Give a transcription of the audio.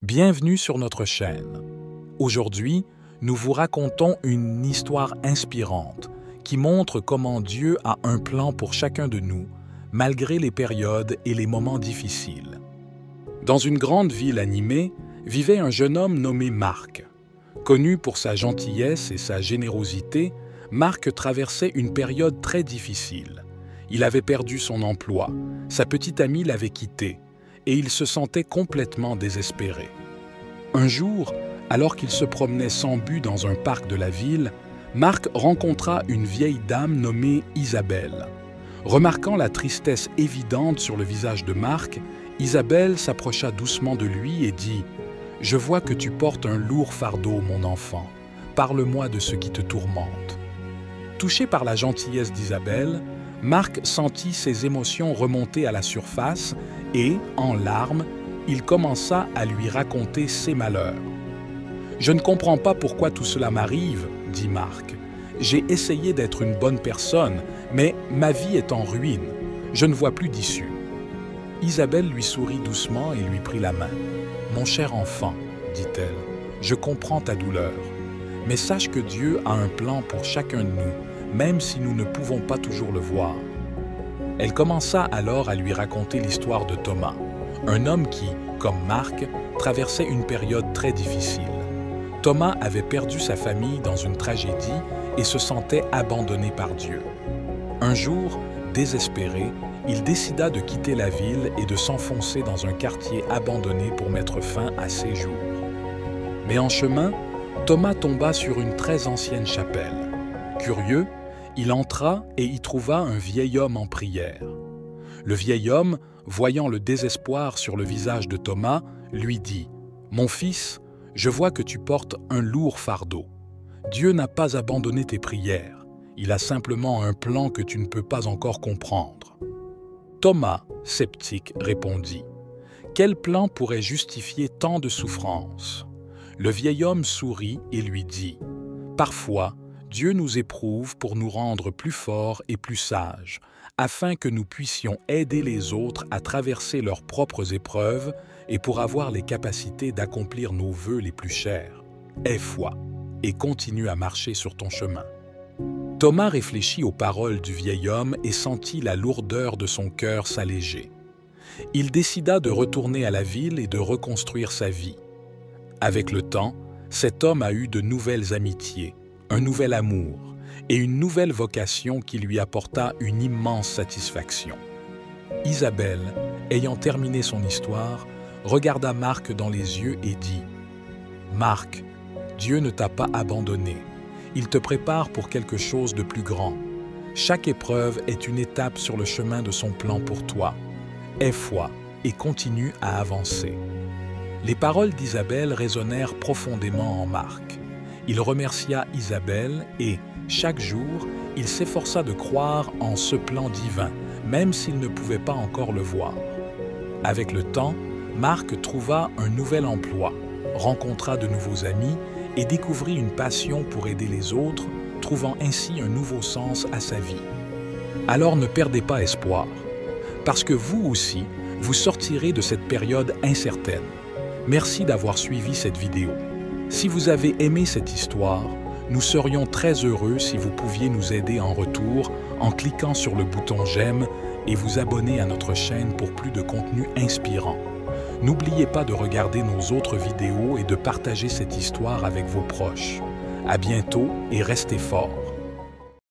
Bienvenue sur notre chaîne. Aujourd'hui, nous vous racontons une histoire inspirante qui montre comment Dieu a un plan pour chacun de nous, malgré les périodes et les moments difficiles. Dans une grande ville animée, vivait un jeune homme nommé Marc. Connu pour sa gentillesse et sa générosité, Marc traversait une période très difficile. Il avait perdu son emploi, sa petite amie l'avait quitté, et il se sentait complètement désespéré. Un jour, alors qu'il se promenait sans but dans un parc de la ville, Marc rencontra une vieille dame nommée Isabelle. Remarquant la tristesse évidente sur le visage de Marc, Isabelle s'approcha doucement de lui et dit « Je vois que tu portes un lourd fardeau, mon enfant. Parle-moi de ce qui te tourmente. » Touché par la gentillesse d'Isabelle, Marc sentit ses émotions remonter à la surface et, en larmes, il commença à lui raconter ses malheurs. « Je ne comprends pas pourquoi tout cela m'arrive, » dit Marc. « J'ai essayé d'être une bonne personne, mais ma vie est en ruine. Je ne vois plus d'issue. » Isabelle lui sourit doucement et lui prit la main. « Mon cher enfant, » dit-elle, « je comprends ta douleur, mais sache que Dieu a un plan pour chacun de nous, même si nous ne pouvons pas toujours le voir. » Elle commença alors à lui raconter l'histoire de Thomas, un homme qui, comme Marc, traversait une période très difficile. Thomas avait perdu sa famille dans une tragédie et se sentait abandonné par Dieu. Un jour, désespéré, il décida de quitter la ville et de s'enfoncer dans un quartier abandonné pour mettre fin à ses jours. Mais en chemin, Thomas tomba sur une très ancienne chapelle. Curieux, il entra et y trouva un vieil homme en prière. Le vieil homme, voyant le désespoir sur le visage de Thomas, lui dit « Mon fils, je vois que tu portes un lourd fardeau. Dieu n'a pas abandonné tes prières. Il a simplement un plan que tu ne peux pas encore comprendre. » Thomas, sceptique, répondit « Quel plan pourrait justifier tant de souffrances ?» Le vieil homme sourit et lui dit « Parfois, Dieu nous éprouve pour nous rendre plus forts et plus sages, afin que nous puissions aider les autres à traverser leurs propres épreuves et pour avoir les capacités d'accomplir nos vœux les plus chers. Aie foi et continue à marcher sur ton chemin. » Thomas réfléchit aux paroles du vieil homme et sentit la lourdeur de son cœur s'alléger. Il décida de retourner à la ville et de reconstruire sa vie. Avec le temps, cet homme a eu de nouvelles amitiés, un nouvel amour et une nouvelle vocation qui lui apporta une immense satisfaction. Isabelle, ayant terminé son histoire, regarda Marc dans les yeux et dit « Marc, Dieu ne t'a pas abandonné. Il te prépare pour quelque chose de plus grand. Chaque épreuve est une étape sur le chemin de son plan pour toi. Aie foi et continue à avancer. » Les paroles d'Isabelle résonnèrent profondément en Marc. Il remercia Isabelle et, chaque jour, il s'efforça de croire en ce plan divin, même s'il ne pouvait pas encore le voir. Avec le temps, Marc trouva un nouvel emploi, rencontra de nouveaux amis et découvrit une passion pour aider les autres, trouvant ainsi un nouveau sens à sa vie. Alors ne perdez pas espoir, parce que vous aussi, vous sortirez de cette période incertaine. Merci d'avoir suivi cette vidéo. Si vous avez aimé cette histoire, nous serions très heureux si vous pouviez nous aider en retour en cliquant sur le bouton j'aime et vous abonner à notre chaîne pour plus de contenu inspirant. N'oubliez pas de regarder nos autres vidéos et de partager cette histoire avec vos proches. À bientôt et restez forts.